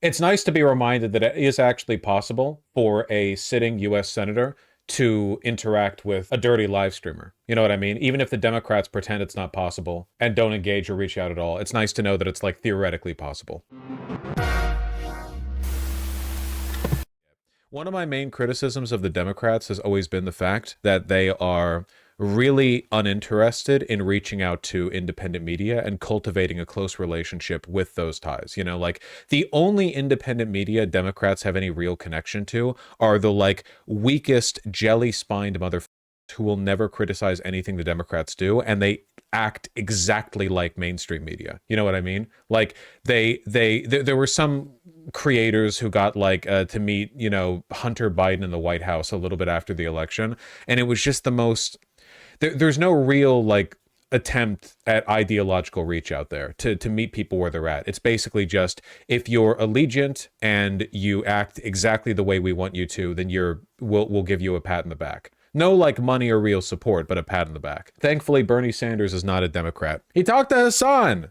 It's nice to be reminded that it is actually possible for a sitting U.S. senator to interact with a dirty live streamer. You know what I mean? Even if the Democrats pretend it's not possible and don't engage or reach out at all, it's nice to know that it's like theoretically possible. One of my main criticisms of the Democrats has always been the fact that they are really uninterested in reaching out to independent media and cultivating a close relationship with those ties. You know, like the only independent media Democrats have any real connection to are the like weakest jelly-spined motherfuckers who will never criticize anything the Democrats do, and they act exactly like mainstream media. You know what I mean? Like there were some creators who got like to meet, you know, Hunter Biden in the White House a little bit after the election, and it was just the most there's no real like attempt at ideological reach out there to meet people where they're at. It's basically just, if you're allegiant and you act exactly the way we want you to, then we'll give you a pat in the back. No like money or real support, but a pat in the back. Thankfully, Bernie Sanders is not a Democrat. He talked to Hasan,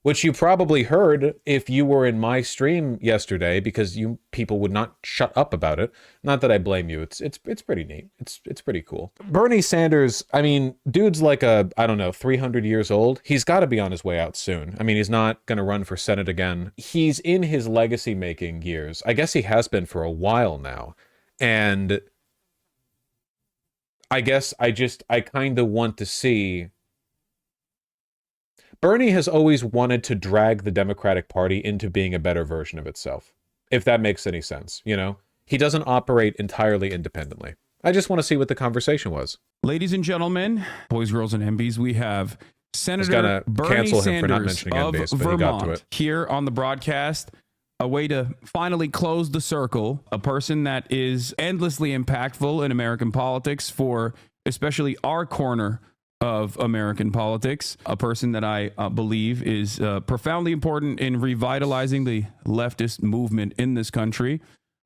which you probably heard if you were in my stream yesterday, because you people would not shut up about it. Not that I blame you. It's pretty neat. It's pretty cool. Bernie Sanders, I mean, dude's like I don't know, 300 years old. He's got to be on his way out soon. I mean, he's not going to run for Senate again. He's in his legacy making years. I guess he has been for a while now. And I guess I kind of want to see. Bernie has always wanted to drag the Democratic Party into being a better version of itself, if that makes any sense, you know? He doesn't operate entirely independently. I just want to see what the conversation was. Ladies and gentlemen, boys, girls, and MBs, we have Senator Bernie Sanders of Vermont here on the broadcast. A way to finally close the circle, a person that is endlessly impactful in American politics for especially our corner of American politics, a person that I believe is profoundly important in revitalizing the leftist movement in this country.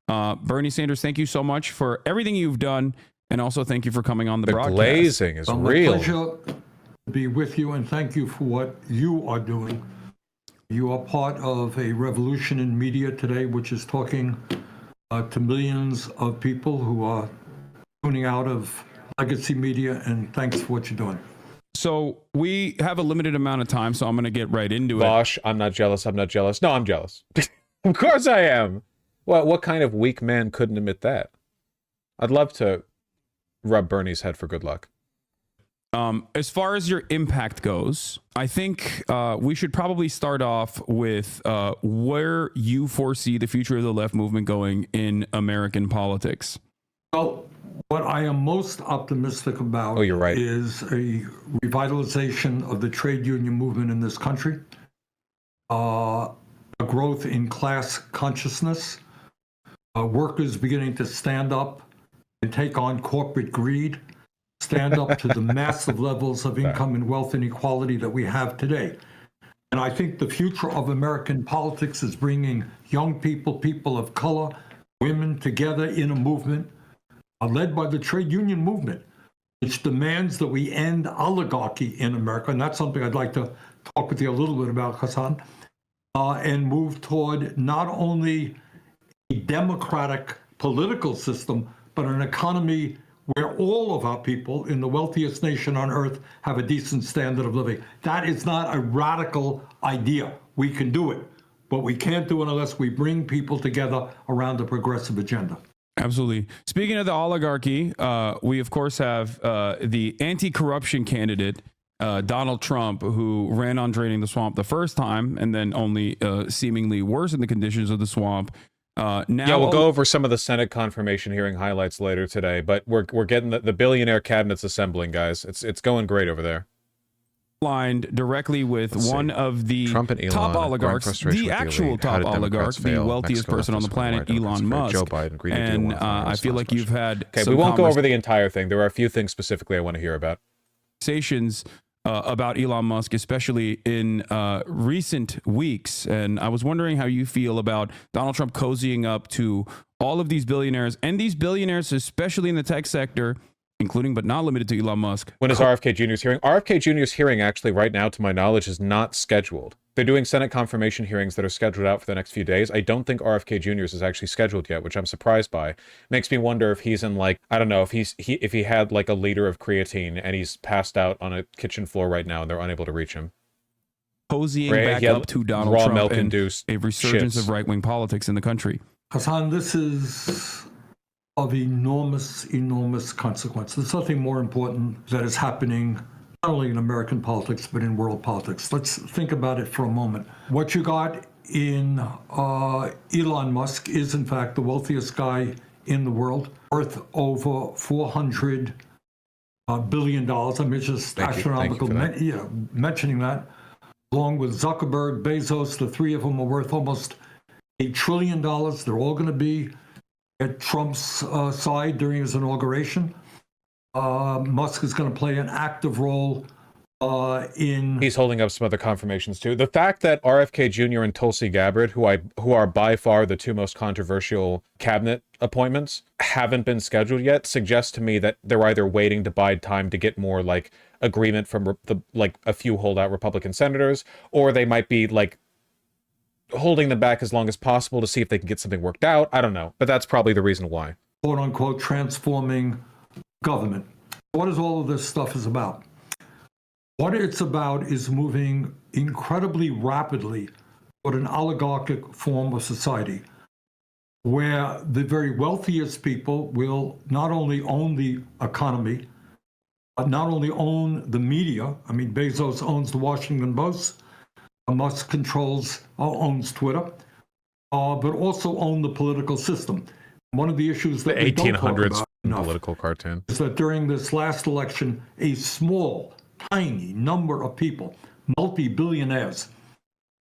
Bernie Sanders, thank you so much for everything you've done, and also thank you for coming on the broadcast. The glazing is real. My pleasure to be with you, and thank you for what you are doing. You are part of a revolution in media today, which is talking to millions of people who are tuning out of legacy media, and thanks for what you're doing. So we have a limited amount of time, so I'm going to get right into it. Bosh, I'm not jealous. I'm not jealous. No, I'm jealous. Of course I am. Well, what kind of weak man couldn't admit that? I'd love to rub Bernie's head for good luck. As far as your impact goes, I think we should probably start off with where you foresee the future of the left movement going in American politics. Well, what I am most optimistic about you're right. is a revitalization of the trade union movement in this country, a growth in class consciousness, workers beginning to stand up and take on corporate greed, stand up to the massive levels of income and wealth inequality that we have today. And I think the future of American politics is bringing young people, people of color, women together in a movement led by the trade union movement, which demands that we end oligarchy in America. And that's something I'd like to talk with you a little bit about, Hasan, and move toward not only a democratic political system, but an economy where all of our people in the wealthiest nation on earth have a decent standard of living. That is not a radical idea. We can do it, but we can't do it unless we bring people together around a progressive agenda. Absolutely. Speaking of the oligarchy, we of course have the anti-corruption candidate, Donald Trump, who ran on draining the swamp the first time and then only seemingly worsened the conditions of the swamp. Now, we'll go over some of the Senate confirmation hearing highlights later today, but we're getting the billionaire cabinet's assembling, guys. It's going great over there. Aligned directly with one of the top oligarchs, the actual top oligarch, the wealthiest person on the planet, Elon Musk. Joe Biden, and I feel like you've had we won't go over the entire thing. There are a few things specifically I want to hear about. Conversations about Elon Musk, especially in recent weeks. And I was wondering how you feel about Donald Trump cozying up to all of these billionaires, and these billionaires, especially in the tech sector, including but not limited to Elon Musk. When is RFK Jr.'s hearing? RFK Jr.'s hearing, actually, right now, to my knowledge, is not scheduled. They're doing Senate confirmation hearings that are scheduled out for the next few days. I don't think RFK Jr.'s is actually scheduled yet, which I'm surprised by. Makes me wonder if he's in like, I don't know, if if he had like a liter of creatine and he's passed out on a kitchen floor right now and they're unable to reach him. Cozying back up to Donald Trump and a resurgence of right-wing politics in the country. Hasan, this is of enormous, enormous consequence. There's nothing more important that is happening not only in American politics, but in world politics. Let's think about it for a moment. What you got in Elon Musk is, in fact, the wealthiest guy in the world, worth over $400 billion. I mean, it's just astronomical. Mentioning that, along with Zuckerberg, Bezos, the three of them are worth almost $8 trillion. They're all going to be at Trump's side during his inauguration. Musk is going to play an active role in... He's holding up some other confirmations too. The fact that RFK Jr. and Tulsi Gabbard, who are by far the two most controversial cabinet appointments, haven't been scheduled yet, suggests to me that they're either waiting to bide time to get more like agreement from a few holdout Republican senators, or they might be like holding them back as long as possible to see if they can get something worked out. I don't know, but that's probably the reason why. Quote unquote transforming government. What is all of this stuff is about? What it's about is moving incredibly rapidly toward an oligarchic form of society where the very wealthiest people will not only own the economy, but not only own the media. I mean, Bezos owns the Washington Post, Musk owns Twitter, but also own the political system. One of the issues that the 1800s political cartoon is that during this last election, a small, tiny number of people, multi-billionaires,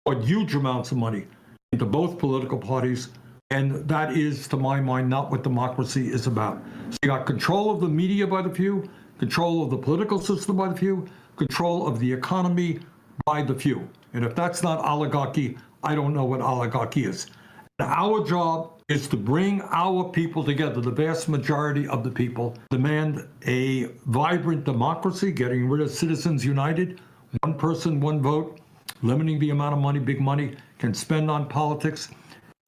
poured huge amounts of money into both political parties, and that is, to my mind, not what democracy is about. So you got control of the media by the few, control of the political system by the few, control of the economy by the few. And if that's not oligarchy, I don't know what oligarchy is. And our job is to bring our people together, the vast majority of the people, demand a vibrant democracy, getting rid of Citizens United, one person, one vote, limiting the amount of money big money can spend on politics,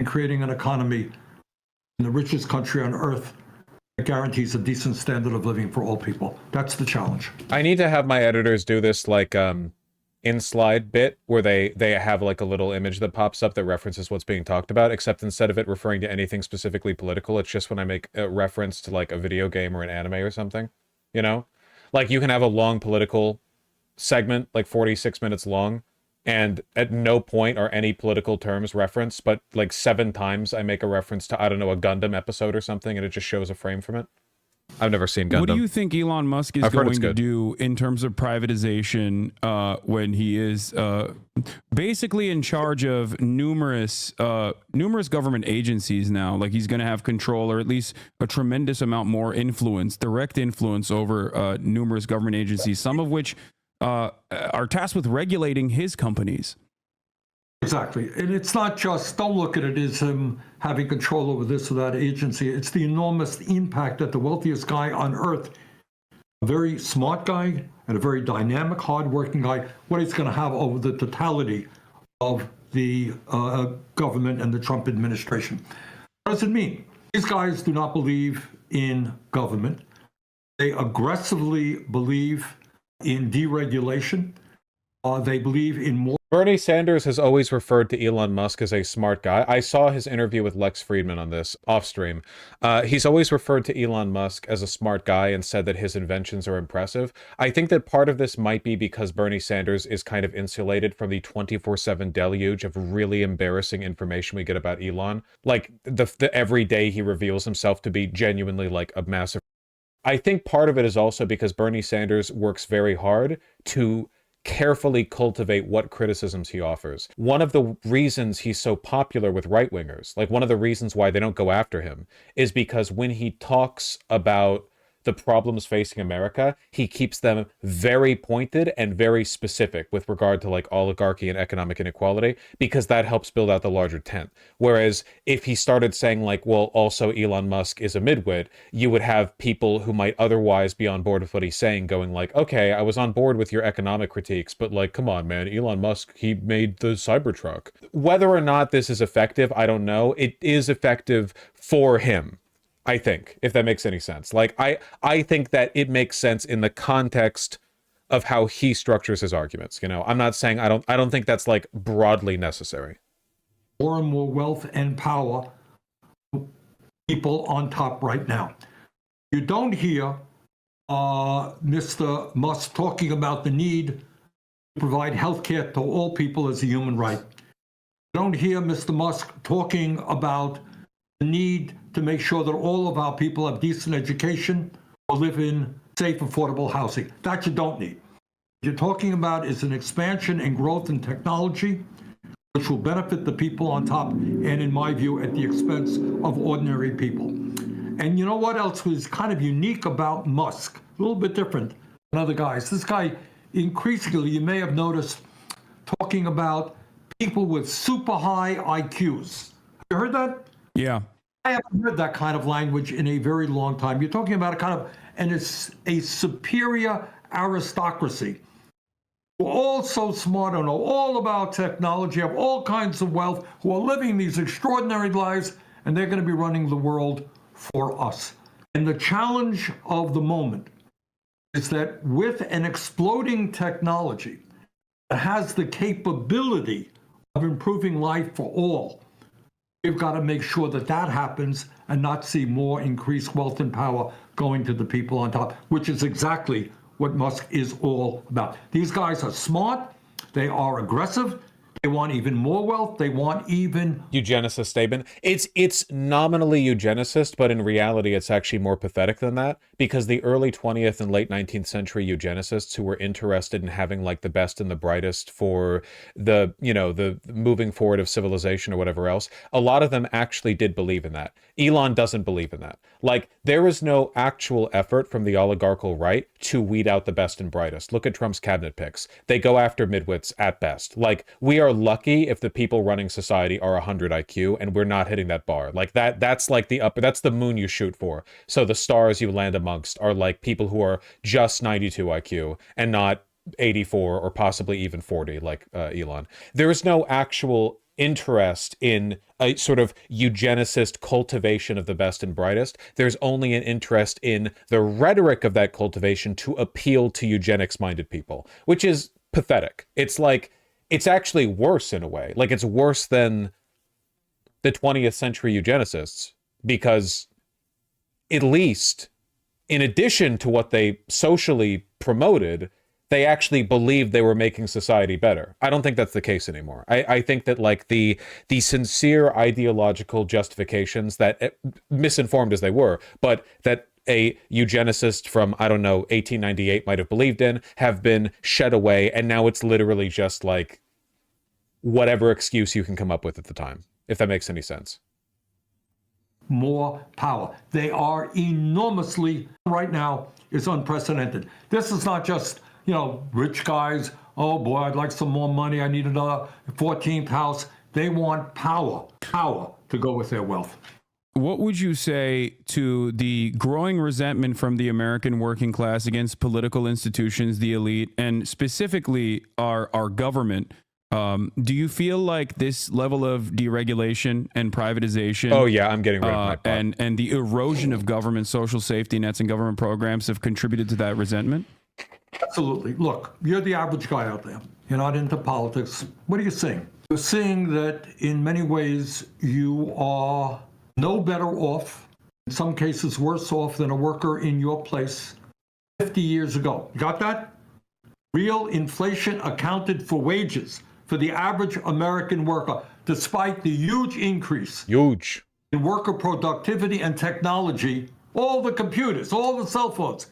and creating an economy in the richest country on earth that guarantees a decent standard of living for all people. That's the challenge. I need to have my editors do this like in slide bit where they have like a little image that pops up that references what's being talked about, except instead of it referring to anything specifically political, it's just when I make a reference to like a video game or an anime or something, you know? Like you can have a long political segment, like 46 minutes long, and at no point are any political terms referenced, but like 7 times I make a reference to, I don't know, a Gundam episode or something, and it just shows a frame from it. I've never seen Gundam. What do you think Elon Musk is going to do in terms of privatization when he is basically in charge of numerous government agencies now? Like he's going to have control, or at least a tremendous amount more influence, direct influence over numerous government agencies, some of which are tasked with regulating his companies. Exactly. And it's not just, don't look at it as him having control over this or that agency. It's the enormous impact that the wealthiest guy on earth, a very smart guy and a very dynamic, hardworking guy, what he's going to have over the totality of the government and the Trump administration. What does it mean? These guys do not believe in government. They aggressively believe in deregulation. They believe in more. Bernie Sanders has always referred to Elon Musk as a smart guy. I saw his interview with Lex Friedman on this off stream. He's always referred to Elon Musk as a smart guy and said that his inventions are impressive. I think that part of this might be because Bernie Sanders is kind of insulated from the 24/7 deluge of really embarrassing information we get about Elon. Like the every day he reveals himself to be genuinely like a massive. I think part of it is also because Bernie Sanders works very hard to carefully cultivate what criticisms he offers. One of the reasons he's so popular with right-wingers, like one of the reasons why they don't go after him, is because when he talks about the problems facing America, he keeps them very pointed and very specific with regard to like oligarchy and economic inequality, because that helps build out the larger tent. Whereas if he started saying like, well, also Elon Musk is a midwit, you would have people who might otherwise be on board with what he's saying going like, okay, I was on board with your economic critiques, but like, come on, man, Elon Musk, he made the Cybertruck. Whether or not this is effective, I don't know. It is effective for him, I think, if that makes any sense. Like, I think that it makes sense in the context of how he structures his arguments. You know, I'm not saying I don't think that's like broadly necessary. More and more wealth and power, people on top right now. You don't hear Mr. Musk talking about the need to provide health care to all people as a human right. You don't hear Mr. Musk talking about the need to make sure that all of our people have decent education or live in safe, affordable housing. That you don't need. What you're talking about is an expansion and growth in technology, which will benefit the people on top, and in my view, at the expense of ordinary people. And you know what else was kind of unique about Musk? A little bit different than other guys. This guy, increasingly, you may have noticed, talking about people with super high IQs. Have you heard that? Yeah. I haven't heard that kind of language in a very long time. You're talking about a kind of, and it's a superior aristocracy. Who are all so smart and know all about technology, have all kinds of wealth, who are living these extraordinary lives, and they're going to be running the world for us. And the challenge of the moment is that with an exploding technology that has the capability of improving life for all, we've got to make sure that that happens and not see more increased wealth and power going to the people on top, which is exactly what Musk is all about. These guys are smart. They are aggressive. They want even more wealth. They want even eugenicist statement. It's nominally eugenicist, but in reality, it's actually more pathetic than that, because the early 20th and late 19th century eugenicists who were interested in having like the best and the brightest for the, you know, the moving forward of civilization or whatever else, a lot of them actually did believe in that. Elon doesn't believe in that. Like, there is no actual effort from the oligarchical right to weed out the best and brightest. Look at Trump's cabinet picks. They go after midwits at best. Like, we are lucky if the people running society are 100 IQ and we're not hitting that bar. Like, that's like the upper, that's the moon you shoot for. So the stars you land amongst are like people who are just 92 IQ and not 84 or possibly even 40 like Elon. There is no actual interest in a sort of eugenicist cultivation of the best and brightest. There's only an interest in the rhetoric of that cultivation to appeal to eugenics-minded people, which is pathetic. It's like, it's actually worse in a way. Like, it's worse than the 20th century eugenicists, because at least in addition to what they socially promoted, they actually believed they were making society better. I don't think that's the case anymore. I think that like the sincere ideological justifications that, misinformed as they were, but that a eugenicist from, I don't know, 1898 might have believed in, have been shed away, and now it's literally just like whatever excuse you can come up with at the time, if that makes any sense. More power. They are enormously, right now, is unprecedented. This is not just, you know, rich guys, oh boy, I'd like some more money, I need another 14th house. They want power to go with their wealth. What would you say to the growing resentment from the American working class against political institutions, the elite, and specifically our government? Do you feel like this level of deregulation and privatization? Oh yeah, I'm getting rid of my pot. And the erosion of government social safety nets and government programs have contributed to that resentment? Absolutely. Look, you're the average guy out there. You're not into politics. What are you seeing? You're seeing that in many ways you are no better off, in some cases worse off than a worker in your place 50 years ago. You got that? Real inflation accounted for wages for the average American worker, despite the huge increase in worker productivity and technology, all the computers, all the cell phones.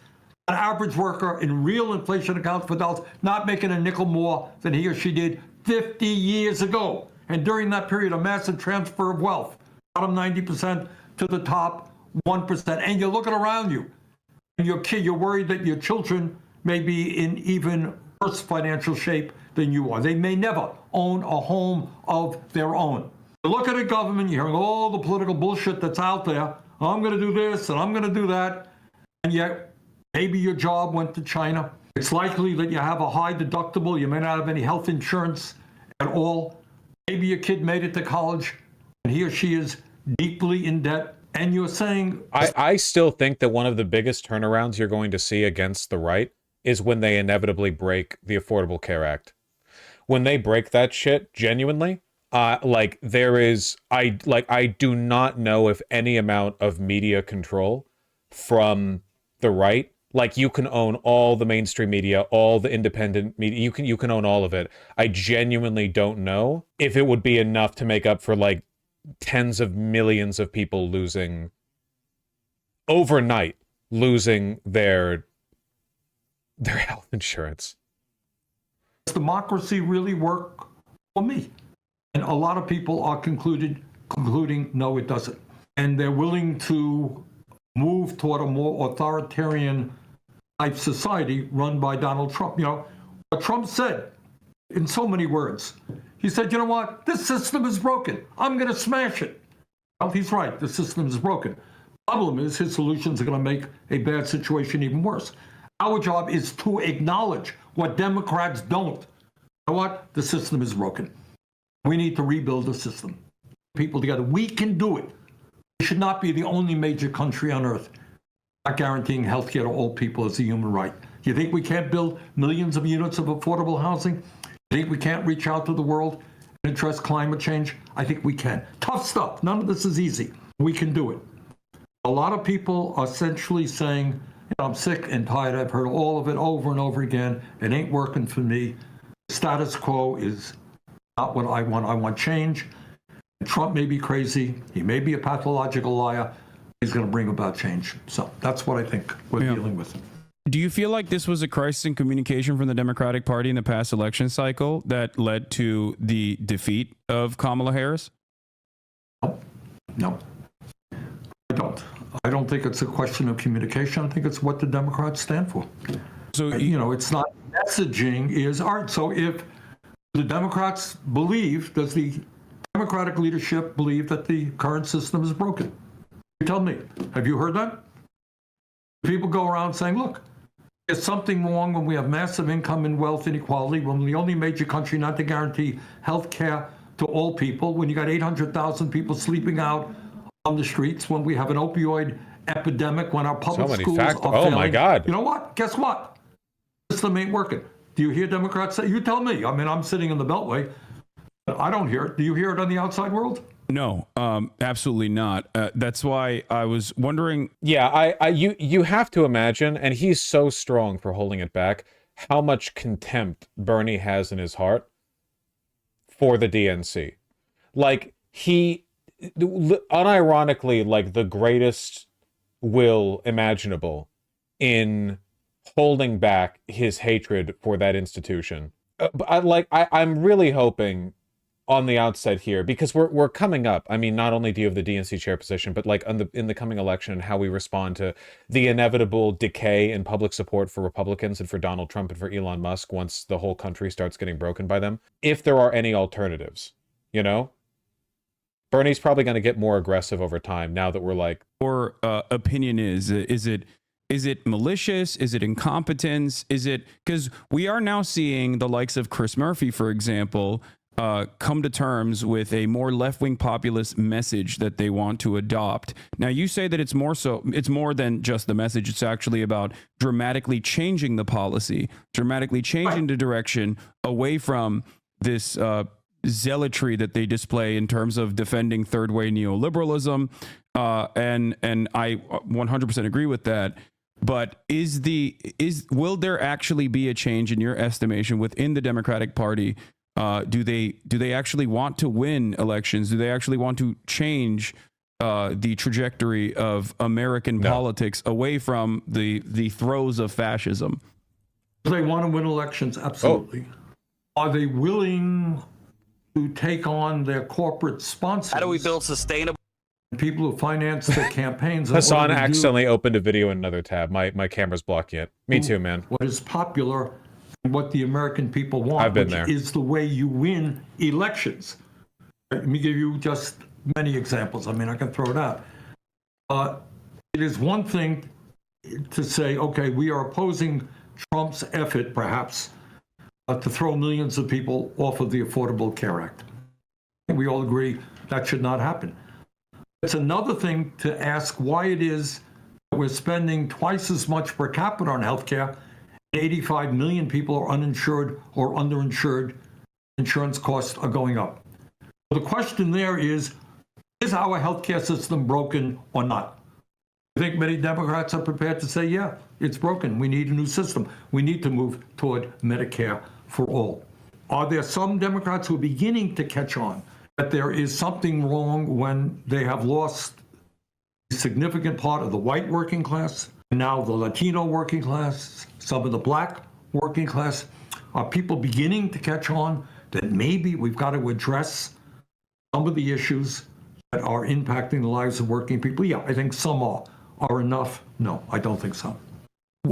An average worker in real inflation accounts for dollars, not making a nickel more than he or she did 50 years ago. And during that period, a massive transfer of wealth, bottom 90% to the top 1%. And you're looking around you. And you're worried that your children may be in even worse financial shape than you are. They may never own a home of their own. You look at a government, you're hearing all the political bullshit that's out there. I'm going to do this and I'm going to do that. And yet, maybe your job went to China. It's likely that you have a high deductible. You may not have any health insurance at all. Maybe your kid made it to college and he or she is deeply in debt. And you're saying... I still think that one of the biggest turnarounds you're going to see against the right is when they inevitably break the Affordable Care Act. When they break that shit, genuinely, I do not know if any amount of media control from the right, like you can own all the mainstream media, all the independent media, you can own all of it. I genuinely don't know if it would be enough to make up for like tens of millions of people overnight losing their health insurance. Does democracy really work for me? And a lot of people are concluding no, it doesn't. And they're willing to move toward a more authoritarian type society run by Donald Trump. You know, what Trump said in so many words, he said, you know what, this system is broken. I'm going to smash it. Well, he's right. The system is broken. Problem is his solutions are going to make a bad situation even worse. Our job is to acknowledge what Democrats don't. You know what? The system is broken. We need to rebuild the system. People together. We can do it. We should not be the only major country on earth not guaranteeing health care to all people as a human right. You think we can't build millions of units of affordable housing? You think we can't reach out to the world and address climate change? I think we can. Tough stuff. None of this is easy. We can do it. A lot of people are essentially saying, you know, I'm sick and tired. I've heard all of it over and over again. It ain't working for me. Status quo is not what I want. I want change. Trump may be crazy. He may be a pathological liar. He's going to bring about change. So that's what I think we're dealing with. Do you feel like this was a crisis in communication from the Democratic Party in the past election cycle that led to the defeat of Kamala Harris? No, I don't. I don't think it's a question of communication. I think it's what the Democrats stand for. So, you know, it's not messaging is art. So if the Democrats believe, does the Democratic leadership believe that the current system is broken? You tell me. Have you heard that? People go around saying, look, there's something wrong when we have massive income and wealth inequality, when we're the only major country not to guarantee health care to all people, when you got 800,000 people sleeping out on the streets, when we have an opioid epidemic, when our public schools are failing. Oh my God. You know what? Guess what? The system ain't working. Do you hear Democrats say? You tell me. I mean, I'm sitting in the Beltway. I don't hear it. Do you hear it on the outside world? No, absolutely not. That's why I was wondering. Yeah, you have to imagine, and he's so strong for holding it back, how much contempt Bernie has in his heart for the DNC. Like, he, unironically, like the greatest will imaginable in holding back his hatred for that institution. But I'm really hoping on the outset here, because we're coming up. I mean, not only do you have the DNC chair position, but like in the coming election and how we respond to the inevitable decay in public support for Republicans and for Donald Trump and for Elon Musk once the whole country starts getting broken by them. If there are any alternatives, you know, Bernie's probably going to get more aggressive over time now that we're like. Or opinion is it malicious? Is it incompetence? Is it because we are now seeing the likes of Chris Murphy, for example, come to terms with a more left-wing populist message that they want to adopt. Now, you say that it's more than just the message. It's actually about dramatically changing the policy, dramatically changing the direction away from this zealotry that they display in terms of defending third-way neoliberalism. And I 100% agree with that. But will there actually be a change in your estimation within the Democratic Party? Do they actually want to win elections? Do they actually want to change the trajectory of American politics away from the throes of fascism? They want to win elections, absolutely. Are they willing to take on their corporate sponsors? How do we build sustainable? people who finance their campaigns. Hasan accidentally opened a video in another tab. My camera's blocking it. Me too, man. What is popular and what the American people want, I've been there. Is the way you win elections. Let me give you just many examples. I mean, I can throw it out. It is one thing to say, okay, we are opposing Trump's effort, perhaps, to throw millions of people off of the Affordable Care Act. We all agree that should not happen. It's another thing to ask why it is that we're spending twice as much per capita on healthcare. 85 million people are uninsured or underinsured. Insurance costs are going up. The question there is our healthcare system broken or not? I think many Democrats are prepared to say, yeah, it's broken. We need a new system. We need to move toward Medicare for all. Are there some Democrats who are beginning to catch on that there is something wrong when they have lost a significant part of the white working class, and now the Latino working class, some of the black working class? Are people beginning to catch on that maybe we've got to address some of the issues that are impacting the lives of working people? Yeah, I think some are. Are enough? No, I don't think so.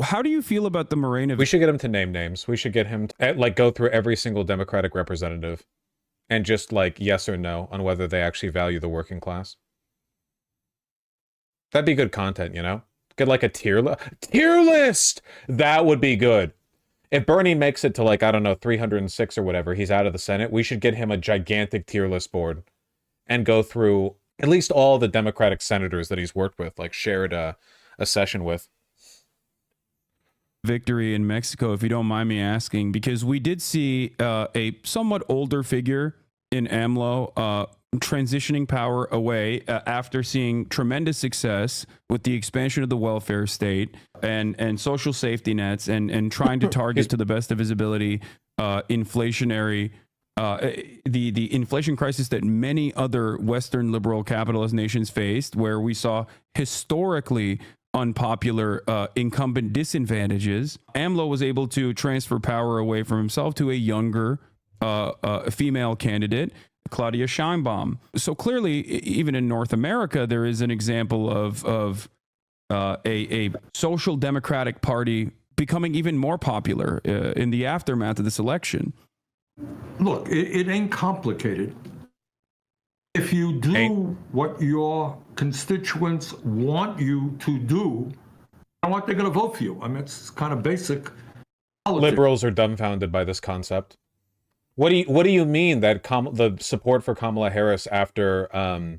How do you feel about the Moreno? We should get him to name names. We should get him to, like, go through every single Democratic representative and just, like, yes or no on whether they actually value the working class. That'd be good content, you know? Get, like, a tier list! That would be good. If Bernie makes it to, like, I don't know, 306 or whatever, he's out of the Senate, we should get him a gigantic tier list board and go through at least all the Democratic senators that he's worked with, like shared a session with. Victory in Mexico, if you don't mind me asking, because we did see a somewhat older figure in AMLO transitioning power away after seeing tremendous success with the expansion of the welfare state and social safety nets and trying to target to the best of his ability inflationary the inflation crisis that many other Western liberal capitalist nations faced, where we saw historically unpopular incumbent disadvantages. AMLO was able to transfer power away from himself to a younger female candidate, Claudia Sheinbaum. So clearly, even in North America, there is an example of a social democratic party becoming even more popular in the aftermath of this election. Look, it ain't complicated. If you do what your constituents want you to do, I want they're going to vote for you. I mean, it's kind of basic politics. Liberals are dumbfounded by this concept. What do you mean that the support for Kamala Harris after Joe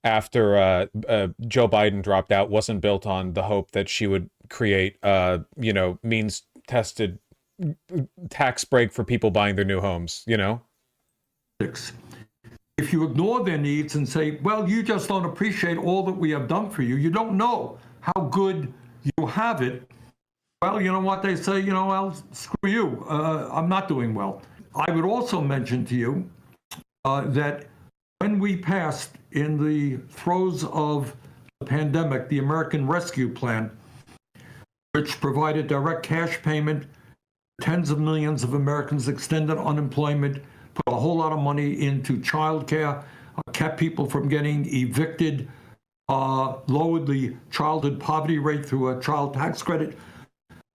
Biden dropped out wasn't built on the hope that she would create means tested tax break for people buying their new homes, you know? If you ignore their needs and say, well, you just don't appreciate all that we have done for you, you don't know how good you have it, well, you know what they say, well, screw you, I'm not doing well. I would also mention to you that when we passed in the throes of the pandemic, the American Rescue Plan, which provided direct cash payment, tens of millions of Americans, extended unemployment, put a whole lot of money into childcare, kept people from getting evicted, lowered the childhood poverty rate through a child tax credit.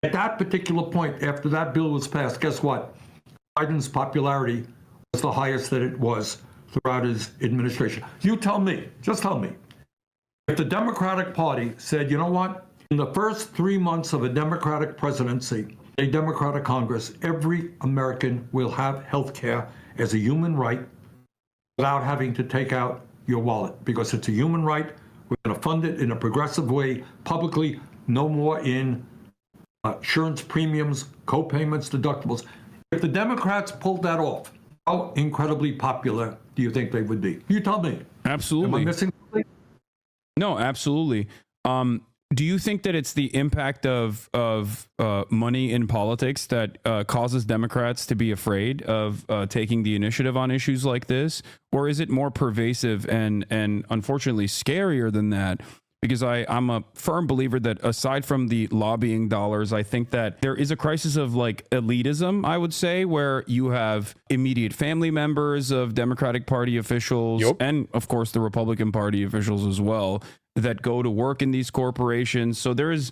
At that particular point, after that bill was passed, guess what? Biden's popularity was the highest that it was throughout his administration. You tell me, just tell me, if the Democratic Party said, you know what, in the first 3 months of a Democratic presidency, a Democratic Congress, every American will have health care as a human right without having to take out your wallet, because it's a human right. We're going to fund it in a progressive way, publicly, no more in insurance premiums, co-payments, deductibles. If the Democrats pulled that off, how incredibly popular do you think they would be? You tell me. Absolutely. Am I missing something? No, absolutely. Do you think that it's the impact of money in politics that causes Democrats to be afraid of taking the initiative on issues like this? Or is it more pervasive and unfortunately scarier than that, because I'm a firm believer that aside from the lobbying dollars, I think that there is a crisis of like elitism, I would say, where you have immediate family members of Democratic Party officials and of course the Republican Party officials as well that go to work in these corporations. So there is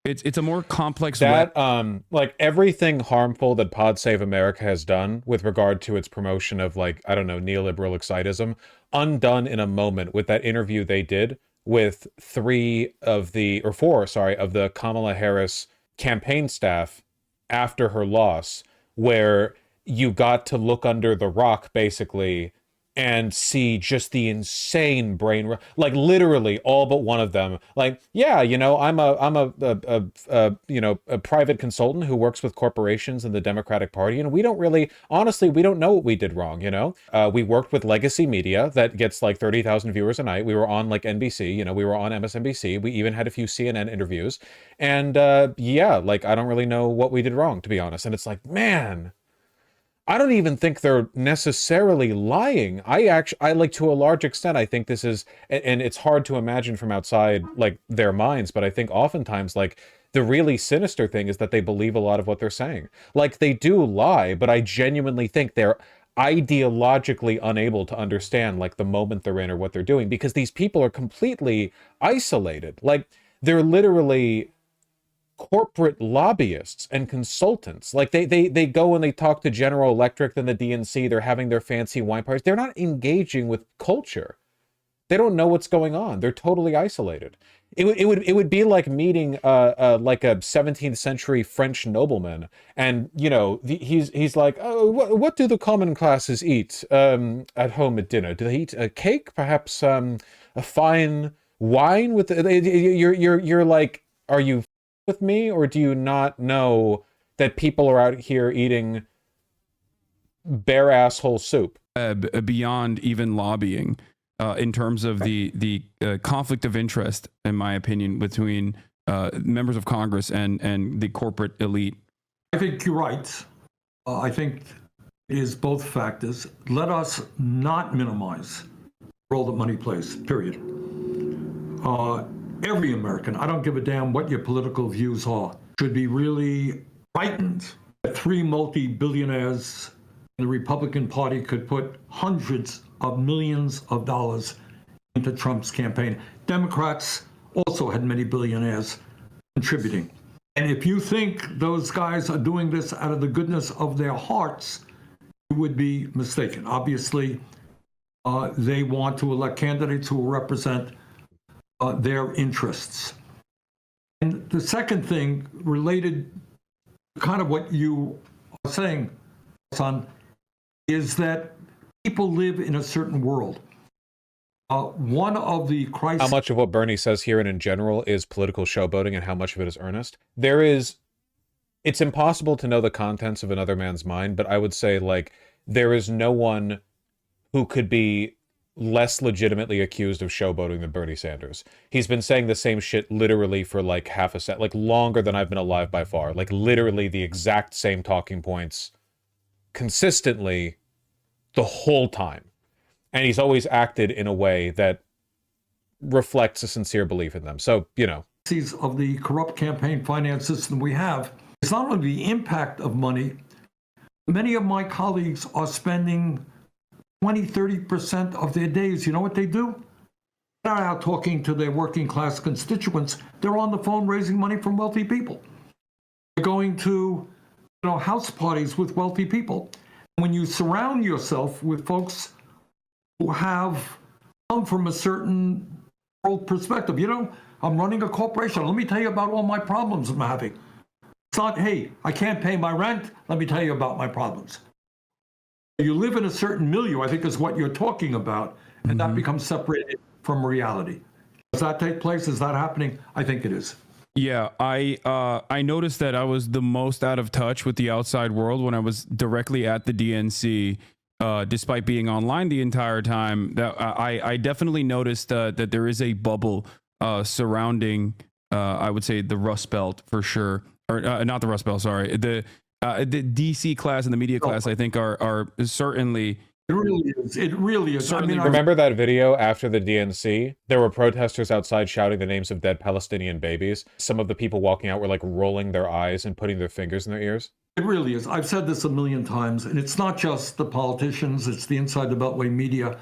it's a more complex like everything harmful that Pod Save America has done with regard to its promotion of like, I don't know, neoliberal excitism, undone in a moment with that interview they did with four of the Kamala Harris campaign staff after her loss, where you got to look under the rock basically and see just the insane brain, like literally all but one of them, like, yeah, you know, I'm a private consultant who works with corporations in the Democratic Party, and we don't really, honestly, we don't know what we did wrong, you know? We worked with legacy media that gets like 30,000 viewers a night. We were on like NBC, you know, we were on MSNBC. We even had a few CNN interviews. And yeah, like, I don't really know what we did wrong, to be honest. And it's like, man, I don't even think they're necessarily lying. I like, to a large extent, I think this is, and it's hard to imagine from outside, like, their minds, but I think oftentimes, like, the really sinister thing is that they believe a lot of what they're saying. Like, they do lie, but I genuinely think they're ideologically unable to understand, like, the moment they're in or what they're doing, because these people are completely isolated. Like, they're literally corporate lobbyists and consultants. Like they go and they talk to General Electric, then the DNC, they're having their fancy wine parties. They're not engaging with culture. They don't know what's going on. They're totally isolated. It would be like meeting like a 17th century French nobleman, and you know, he's like, oh, what do the common classes eat at home at dinner? Do they eat a cake, perhaps a fine wine with you're like, are you with me, or do you not know that people are out here eating bare asshole soup? Beyond even lobbying, in terms of the conflict of interest, in my opinion, between members of Congress and the corporate elite. I think you're right. I think it is both factors. Let us not minimize the role that money plays, period. Every American, I don't give a damn what your political views are, should be really frightened that three multi-billionaires in the Republican Party could put hundreds of millions of dollars into Trump's campaign. Democrats also had many billionaires contributing. And if you think those guys are doing this out of the goodness of their hearts, you would be mistaken. Obviously, they want to elect candidates who will represent their interests. And the second thing, related to kind of what you are saying, Hasan, is that people live in a certain world. One of the crises... How much of what Bernie says here and in general is political showboating and how much of it is earnest? It's impossible to know the contents of another man's mind, but I would say, like, there is no one who could be less legitimately accused of showboating than Bernie Sanders. He's been saying the same shit literally for like half a set, like longer than I've been alive by far. Like literally the exact same talking points consistently the whole time. And he's always acted in a way that reflects a sincere belief in them. So, you know. Of the corrupt campaign finance system we have, it's not only the impact of money. Many of my colleagues are spending 20-30% of their days, you know what they do? They're not out talking to their working class constituents. They're on the phone raising money from wealthy people. They're going to, house parties with wealthy people. When you surround yourself with folks who have come from a certain world perspective, I'm running a corporation. Let me tell you about all my problems I'm having. It's not, hey, I can't pay my rent. Let me tell you about my problems. You live in a certain milieu, I think is what you're talking about, and that becomes separated from reality. Does that take place? Is that happening? I think it is. Yeah, I noticed that I was the most out of touch with the outside world when I was directly at the DNC, despite being online the entire time. That I definitely noticed that there is a bubble surrounding, I would say, the Rust Belt for sure, or not the Rust Belt. Sorry, the DC class and the media class, I think, are certainly It really is. It really is. I mean, remember that video after the DNC? There were protesters outside shouting the names of dead Palestinian babies. Some of the people walking out were like rolling their eyes and putting their fingers in their ears. It really is. I've said this a million times, and it's not just the politicians, it's the Inside the Beltway media.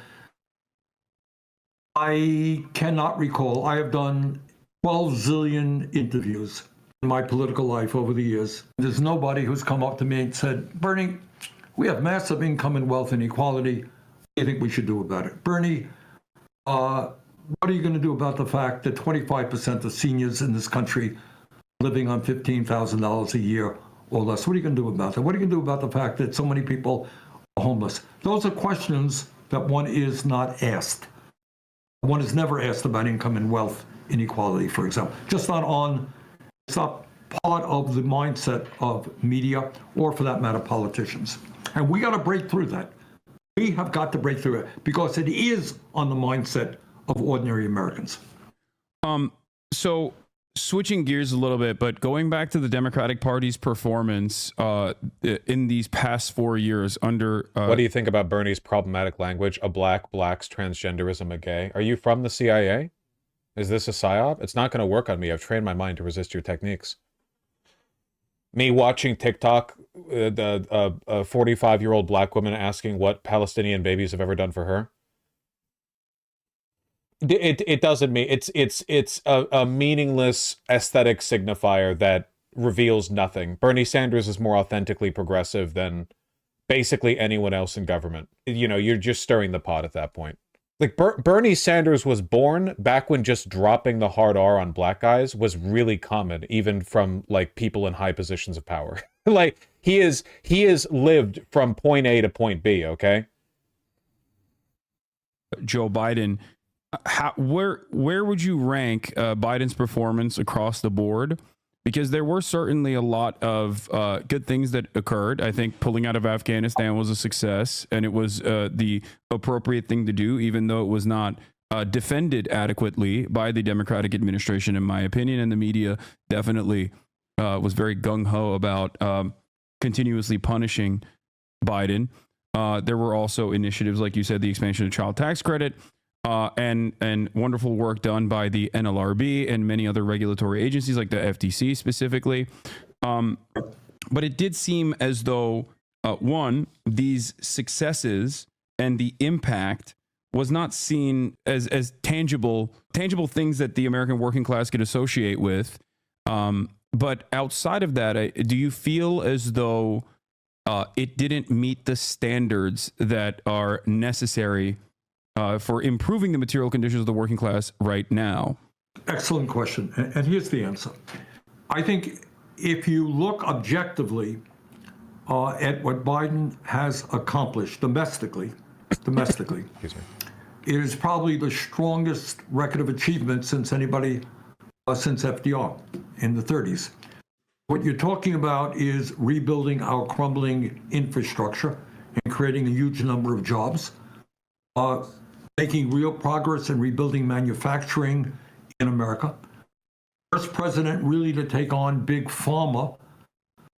I cannot recall. I have done 12 zillion interviews in my political life over the years. There's nobody who's come up to me and said, Bernie, we have massive income and wealth inequality. What do you think we should do about it? Bernie, what are you going to do about the fact that 25% of seniors in this country living on $15,000 a year or less? What are you going to do about that? What are you going to do about the fact that so many people are homeless? Those are questions that one is not asked. One is never asked about income and wealth inequality, for example. Just not on, it's not part of the mindset of media or, for that matter, politicians. And we got to break through that. We have got to break through it because it is on the mindset of ordinary Americans. So switching gears a little bit, but going back to the Democratic Party's performance in these past 4 years under... what do you think about Bernie's problematic language? A black, blacks, transgenderism, a gay. Are you from the CIA? Is this a psyop? It's not going to work on me. I've trained my mind to resist your techniques. Me watching TikTok, a 45-year-old black woman asking what Palestinian babies have ever done for her. It doesn't mean it's a meaningless aesthetic signifier that reveals nothing. Bernie Sanders is more authentically progressive than basically anyone else in government. You know, you're just stirring the pot at that point. Like Bernie Sanders was born back when just dropping the hard R on black guys was really common, even from like people in high positions of power. Like he is lived from point A to point B. Okay. Joe Biden, where would you rank Biden's performance across the board? Because there were certainly a lot of good things that occurred. I think pulling out of Afghanistan was a success, and it was the appropriate thing to do, even though it was not defended adequately by the Democratic administration, in my opinion. And the media definitely was very gung-ho about continuously punishing Biden. There were also initiatives, like you said, the expansion of child tax credit, and wonderful work done by the NLRB and many other regulatory agencies like the FTC specifically. But it did seem as though, one, these successes and the impact was not seen as tangible things that the American working class could associate with. But outside of that, do you feel as though it didn't meet the standards that are necessary for improving the material conditions of the working class right now? Excellent question. And here's the answer. I think if you look objectively at what Biden has accomplished domestically, it is probably the strongest record of achievement since anybody, since FDR in the 30s. What you're talking about is rebuilding our crumbling infrastructure and creating a huge number of jobs. Making real progress in rebuilding manufacturing in America. First president really to take on big pharma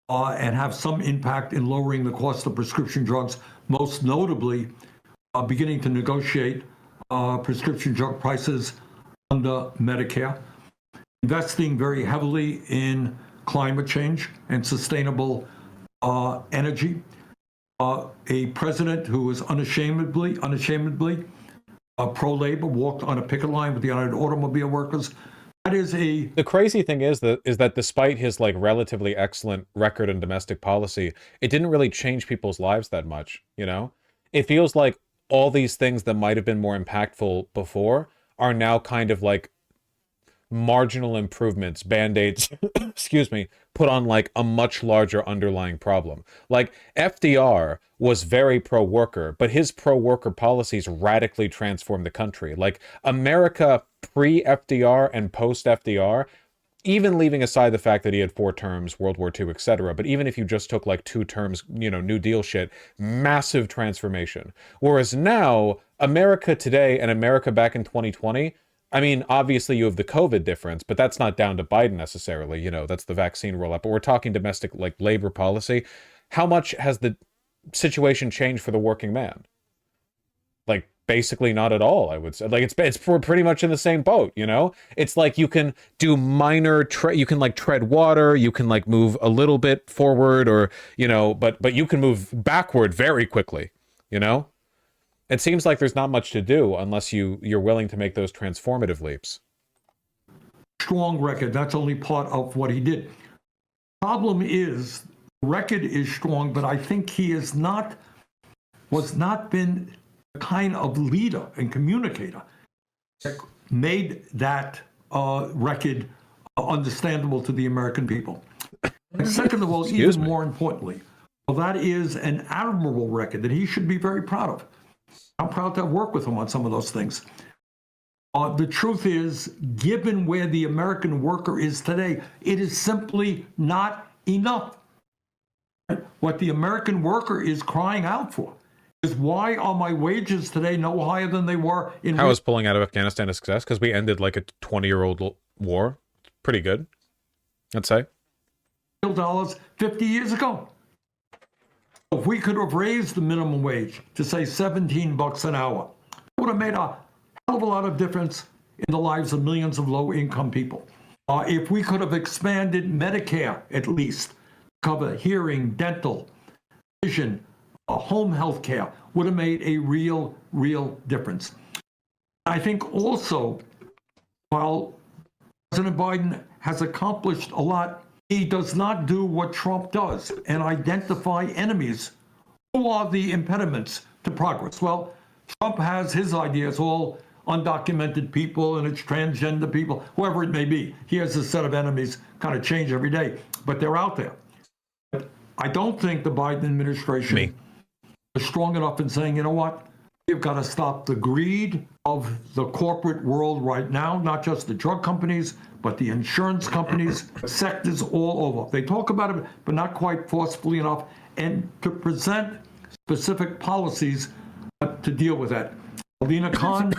and have some impact in lowering the cost of prescription drugs, most notably beginning to negotiate prescription drug prices under Medicare. Investing very heavily in climate change and sustainable energy. A president who is unashamedly pro-labor, walked on a picket line with the United Automobile Workers. That is the crazy thing is that despite his like relatively excellent record in domestic policy, it didn't really change people's lives that much. You know, it feels like all these things that might have been more impactful before are now kind of like marginal improvements, band-aids, excuse me, put on like a much larger underlying problem. Like FDR was very pro-worker, but his pro-worker policies radically transformed the country. Like America pre-FDR and post-FDR, even leaving aside the fact that he had 4 terms, World War II, etc., but even if you just took like 2 terms, you know, New Deal shit, massive transformation. Whereas now, America today and America back in 2020, I mean, obviously you have the COVID difference, but that's not down to Biden necessarily. You know, that's the vaccine rollout. But we're talking domestic, like labor policy. How much has the situation changed for the working man? basically not at all, I would say. Like we're pretty much in the same boat, you know? It's like you can do minor you can like tread water, you can like move a little bit forward, or, you know, but you can move backward very quickly, you know? It seems like there's not much to do unless you're willing to make those transformative leaps. Strong record. That's only part of what he did. Problem is, record is strong, but I think he was not been the kind of leader and communicator that made that record understandable to the American people. And second of all, even more importantly, well, that is an admirable record that he should be very proud of. I'm proud to have worked with him on some of those things. The truth is, given where the American worker is today, it is simply not enough. What the American worker is crying out for is, why are my wages today no higher than they were in... How is pulling out of Afghanistan a success? Because we ended like a 20-year-old war. Pretty good, I'd say. Dollars 50 years ago. If we could have raised the minimum wage to say $17 an hour, it would have made a hell of a lot of difference in the lives of millions of low-income people. If we could have expanded Medicare, at least, cover hearing, dental, vision, home health care, would have made a real difference. I think also, while President Biden has accomplished a lot, he does not do what Trump does and identify enemies. Who are the impediments to progress? Well, Trump has his ideas, all undocumented people and it's transgender people, whoever it may be. He has a set of enemies, kind of change every day, but they're out there. But I don't think the Biden administration is strong enough in saying, you know what, we've got to stop the greed of the corporate world right now, not just the drug companies, but the insurance companies, sectors all over. They talk about it, but not quite forcefully enough, and to present specific policies to deal with that. Alina Khan,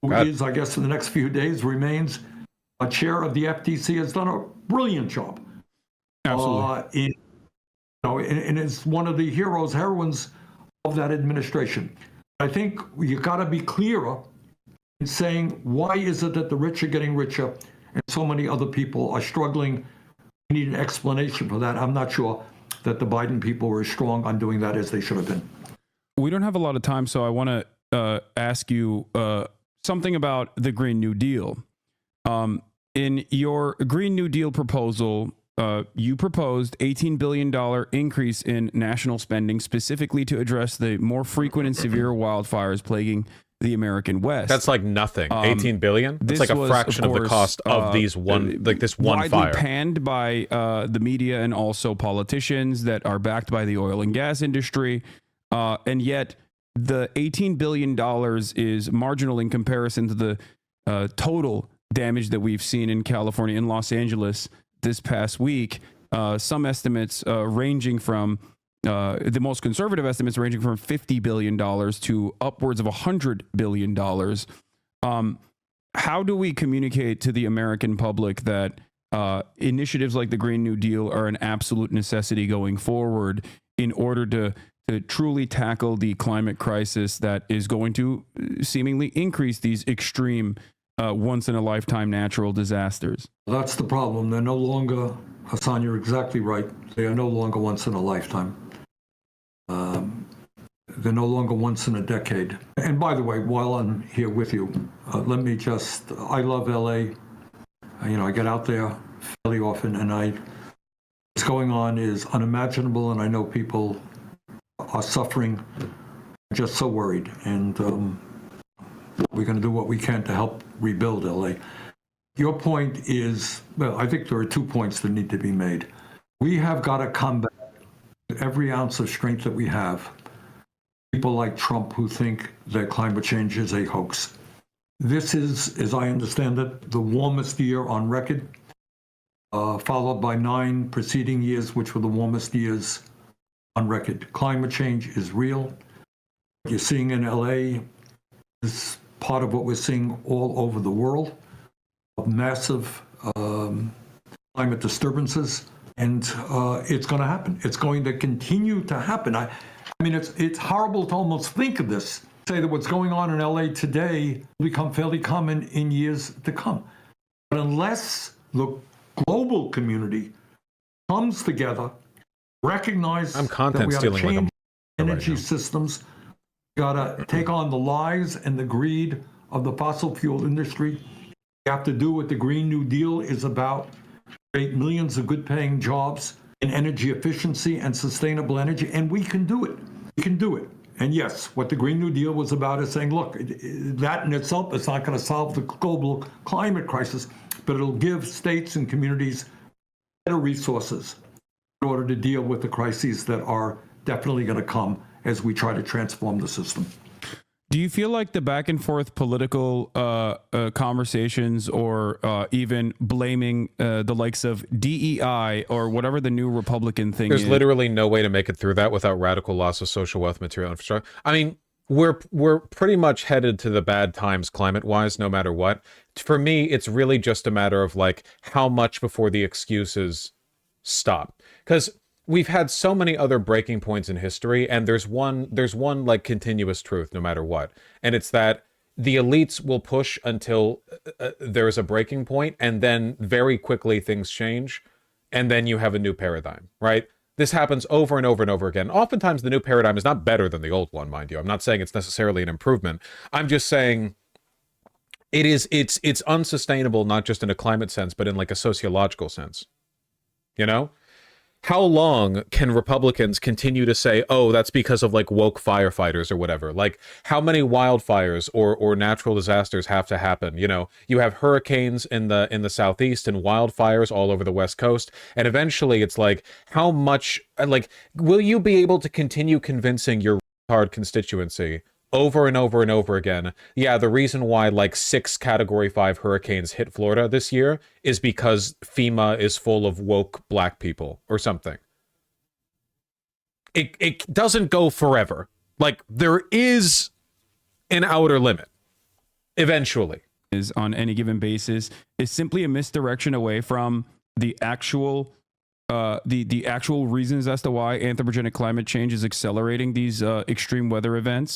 who is, I guess, in the next few days, remains a chair of the FTC, has done a brilliant job. Absolutely. And is one of the heroines of that administration. I think you got to be clearer in saying, why is it that the rich are getting richer and so many other people are struggling? We need an explanation for that. I'm not sure that the Biden people were as strong on doing that as they should have been. We don't have a lot of time, so I want to ask you something about the Green New Deal. In your Green New Deal proposal, you proposed $18 billion increase in national spending specifically to address the more frequent and severe wildfires plaguing the American West. That's like nothing. 18 billion? That's like a fraction of the cost of this one fire. Widely panned by the media and also politicians that are backed by the oil and gas industry. And yet the $18 billion is marginal in comparison to the total damage that we've seen in California, in Los Angeles this past week. Some estimates ranging from the most conservative estimates ranging from $50 billion to upwards of $100 billion. How do we communicate to the American public that initiatives like the Green New Deal are an absolute necessity going forward in order to truly tackle the climate crisis that is going to seemingly increase these extreme once-in-a-lifetime natural disasters? That's the problem. They're no longer, Hasan, you're exactly right. They are no longer once in a lifetime. They're no longer once in a decade. And by the way, while I'm here with you, let me just, I love LA. I get out there fairly often, and what's going on is unimaginable, and I know people are suffering. I'm just so worried. And we're going to do what we can to help rebuild LA. Your point is, well, I think there are 2 points that need to be made. We have got to combat with every ounce of strength that we have people like Trump who think that climate change is a hoax. This is, as I understand it, the warmest year on record, followed by 9 preceding years, which were the warmest years on record. Climate change is real. What you're seeing in LA is part of what we're seeing all over the world, of massive climate disturbances, and it's going to happen. It's going to continue to happen. I mean, it's horrible to almost think of this, say that what's going on in LA today will become fairly common in years to come. But unless the global community comes together, recognize that we have to change energy systems, we got to take on the lies and the greed of the fossil fuel industry. We have to do what the Green New Deal is about, create millions of good-paying jobs in energy efficiency and sustainable energy, and we can do it. We can do it. And yes, what the Green New Deal was about is saying, look, that in itself is not going to solve the global climate crisis, but it'll give states and communities better resources in order to deal with the crises that are definitely going to come as we try to transform the system. Do you feel like the back and forth political conversations or even blaming the likes of DEI or whatever the new Republican thing is? There's literally no way to make it through that without radical loss of social wealth, material infrastructure. I mean, we're pretty much headed to the bad times climate-wise, no matter what. For me, it's really just a matter of like how much before the excuses stop. Because we've had so many other breaking points in history, and there's one like continuous truth no matter what. And it's that the elites will push until there's a breaking point, and then very quickly things change, and then you have a new paradigm, right? This happens over and over and over again. Oftentimes the new paradigm is not better than the old one, mind you. I'm not saying it's necessarily an improvement. I'm just saying it's unsustainable, not just in a climate sense, but in like a sociological sense. You know? How long can Republicans continue to say, oh, that's because of like woke firefighters or whatever? Like, how many wildfires or natural disasters have to happen? You know, you have hurricanes in the southeast and wildfires all over the west coast, and eventually it's like, how much, like, will you be able to continue convincing your retard constituency over and over and over again? Yeah, the reason why like 6 Category 5 hurricanes hit Florida this year is because FEMA is full of woke black people or something. It doesn't go forever. Like, there is an outer limit eventually. Is on any given basis is simply a misdirection away from the actual the actual reasons as to why anthropogenic climate change is accelerating these extreme weather events.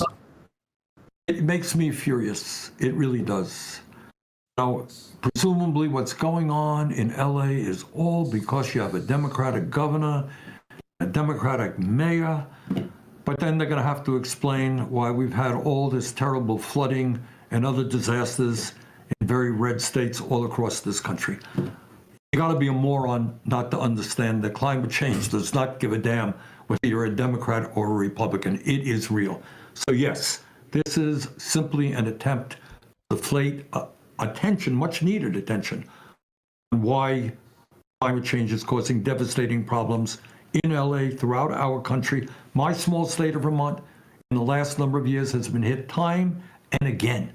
It makes me furious. It really does. Now, presumably what's going on in LA is all because you have a Democratic governor, a Democratic mayor, but then they're going to have to explain why we've had all this terrible flooding and other disasters in very red states all across this country. You got to be a moron not to understand that climate change does not give a damn whether you're a Democrat or a Republican. It is real. So yes, this is simply an attempt to deflate attention, much needed attention, on why climate change is causing devastating problems in LA, throughout our country. My small state of Vermont, in the last number of years, has been hit time and again.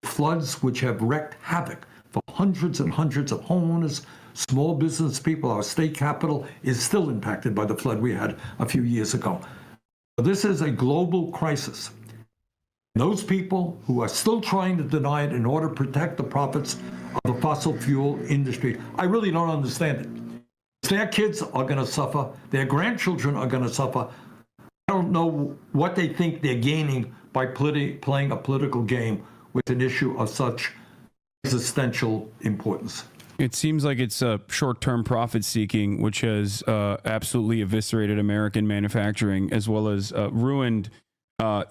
Floods which have wreaked havoc for hundreds and hundreds of homeowners, small business people. Our state capital is still impacted by the flood we had a few years ago. This is a global crisis. Those people who are still trying to deny it in order to protect the profits of the fossil fuel industry, I really don't understand it. Their kids are going to suffer. Their grandchildren are going to suffer. I don't know what they think they're gaining by playing a political game with an issue of such existential importance. It seems like it's short-term profit seeking, which has absolutely eviscerated American manufacturing, as well as ruined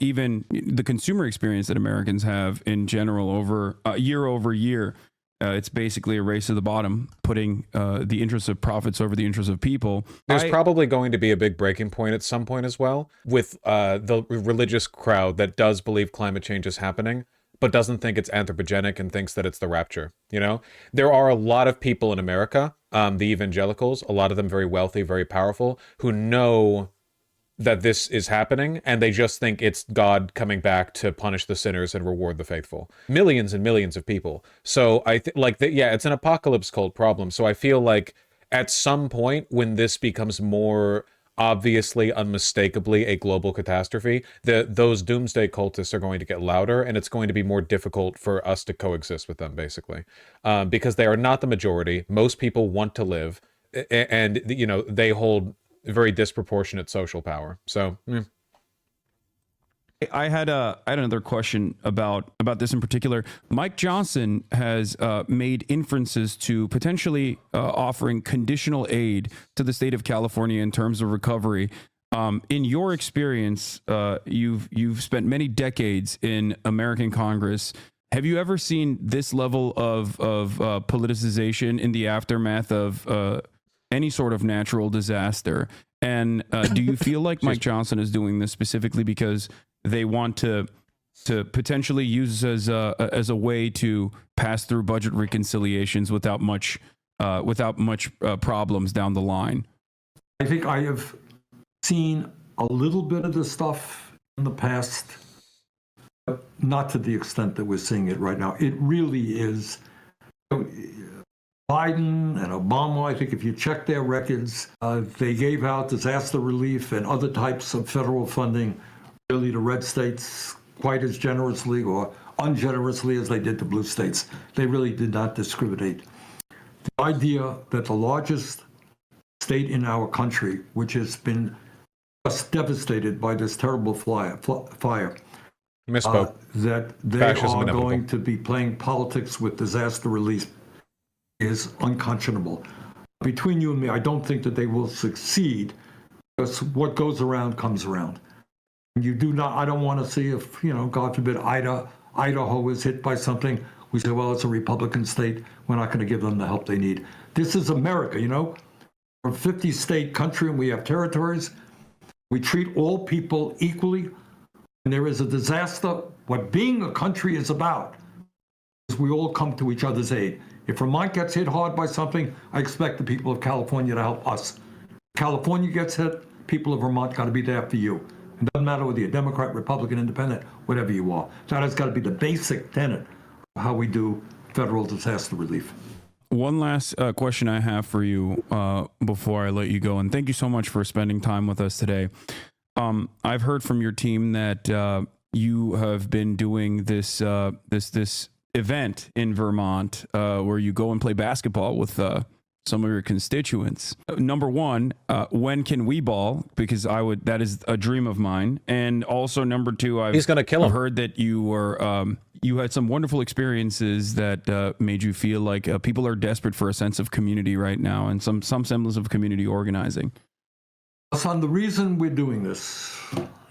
even the consumer experience that Americans have in general over year. It's basically a race to the bottom, putting the interests of profits over the interests of people. There's probably going to be a big breaking point at some point as well with the religious crowd that does believe climate change is happening, but doesn't think it's anthropogenic and thinks that it's the rapture. You know, there are a lot of people in America, the evangelicals, a lot of them very wealthy, very powerful, who know that this is happening, and they just think it's God coming back to punish the sinners and reward the faithful. Millions and millions of people. So I think, yeah, it's an apocalypse cult problem. So I feel like at some point when this becomes more obviously, unmistakably a global catastrophe, those doomsday cultists are going to get louder, and it's going to be more difficult for us to coexist with them, basically, because they are not the majority. Most people want to live, and you know, they hold very disproportionate social power. So I had another question about this in particular. Mike Johnson has made inferences to potentially offering conditional aid to the state of California in terms of recovery. In your experience, you've spent many decades in American Congress. Have you ever seen this level of politicization in the aftermath of any sort of natural disaster? And do you feel like Mike Johnson is doing this specifically because they want to potentially use as a way to pass through budget reconciliations without much problems down the line? I think I have seen a little bit of this stuff in the past, but not to the extent that we're seeing it right now. It really is. Biden and Obama, I think if you check their records, they gave out disaster relief and other types of federal funding really to red states quite as generously or ungenerously as they did to blue states. They really did not discriminate. The idea that the largest state in our country, which has been just devastated by this terrible fire, that they Fascism are inevitable. going to be playing politics with disaster relief is unconscionable. Between you and me, I don't think that they will succeed, because what goes around comes around. You do not, I don't want to see if, God forbid, Idaho is hit by something, we say, well, it's a Republican state, we're not going to give them the help they need. This is America, We're a 50-state country and we have territories. We treat all people equally. When there is a disaster, what being a country is about is we all come to each other's aid. If Vermont gets hit hard by something, I expect the people of California to help us. If California gets hit, people of Vermont got to be there for you. It doesn't matter whether you're Democrat, Republican, Independent, whatever you are. That has got to be the basic tenet of how we do federal disaster relief. One last question I have for you before I let you go, and thank you so much for spending time with us today. I've heard from your team that you have been doing this event in Vermont where you go and play basketball with some of your constituents. Number one, when can we ball? Because that is a dream of mine. And also number two, he's going to kill him. I've heard that you were you had some wonderful experiences that made you feel like people are desperate for a sense of community right now and some semblance of community organizing. Hasan, the reason we're doing this,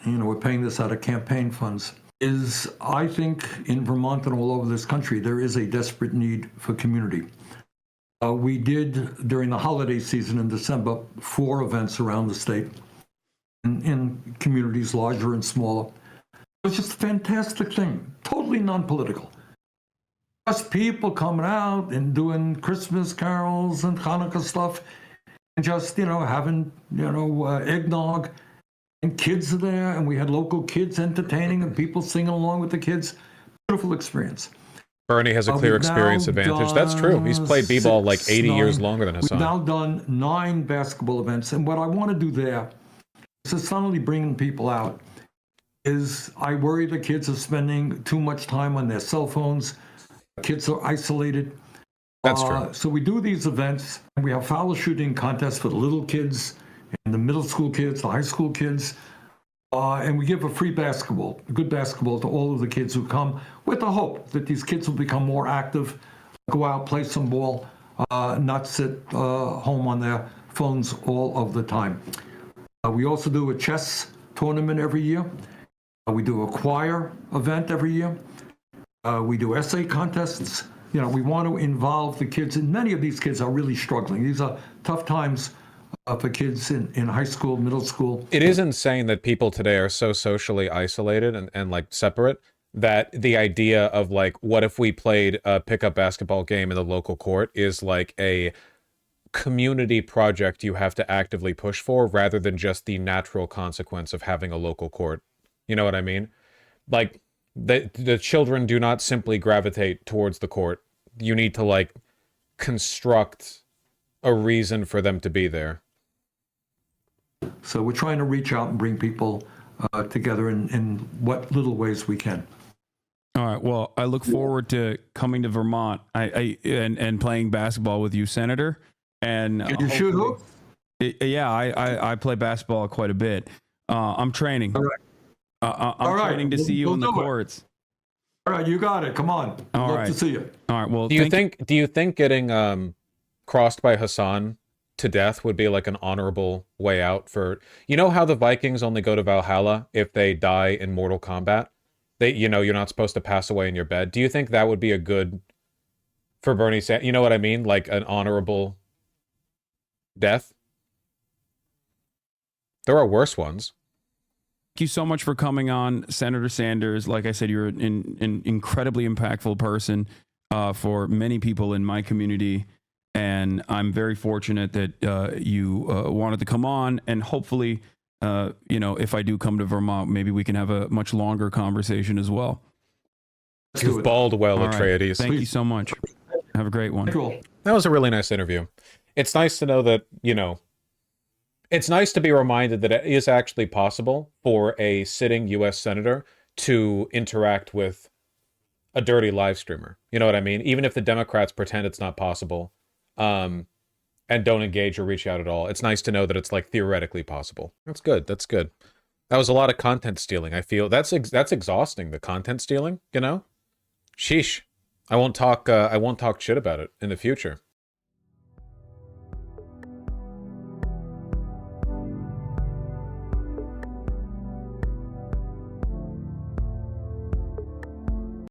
we're paying this out of campaign funds, is I think in Vermont and all over this country, there is a desperate need for community. We did, during the holiday season in December, 4 events around the state in communities larger and smaller. It was just a fantastic thing, totally non-political. Just people coming out and doing Christmas carols and Hanukkah stuff, and just, having, eggnog, and kids are there, and we had local kids entertaining and people singing along with the kids. Beautiful experience. Bernie has a clear experience advantage. That's true. He's played b-ball like 80 years longer than Hasan. We've now done 9 basketball events, and what I want to do there is not only bringing people out, is I worry the kids are spending too much time on their cell phones. Kids are isolated. That's true. So we do these events, and we have foul shooting contests for the little kids and the middle school kids, the high school kids. And we give a free basketball, good basketball to all of the kids who come, with the hope that these kids will become more active, go out, play some ball, not sit home on their phones all of the time. We also do a chess tournament every year. We do a choir event every year. We do essay contests. We want to involve the kids, and many of these kids are really struggling. These are tough times for kids in high school, middle school. It is insane that people today are so socially isolated and like separate, that the idea of like, what if we played a pickup basketball game in the local court is like a community project you have to actively push for, rather than just the natural consequence of having a local court. You know what I mean? Like, the children do not simply gravitate towards the court. You need to like construct a reason for them to be there. So we're trying to reach out and bring people together in what little ways we can. All right. Well, I look forward to coming to Vermont and playing basketball with you, Senator. And you shoot hoop? Yeah, I play basketball quite a bit. I'm training. All right. I'm training to see you in the courts. All right, you got it. Come on. I'd love to see you. All right. Well, do you think getting crossed by Hasan to death would be like an honorable way out for, you know how the Vikings only go to Valhalla if they die in mortal combat? You're not supposed to pass away in your bed. Do you think that would be a good for Bernie Sanders? You know what I mean? Like an honorable death? There are worse ones. Thank you so much for coming on, Senator Sanders. Like I said, you're an incredibly impactful person for many people in my community. And I'm very fortunate that you wanted to come on. And hopefully, if I do come to Vermont, maybe we can have a much longer conversation as well. You've balled well, Atreides. Thank you so much. Have a great one. Cool. That was a really nice interview. It's nice to know that, it's nice to be reminded that it is actually possible for a sitting U.S. senator to interact with a dirty live streamer. You know what I mean? Even if the Democrats pretend it's not possible and don't engage or reach out at all, it's nice to know that it's like theoretically possible. That's good. That's good. That was a lot of content stealing. I feel that's exhausting, the content stealing, Sheesh. I won't talk shit about it in the future.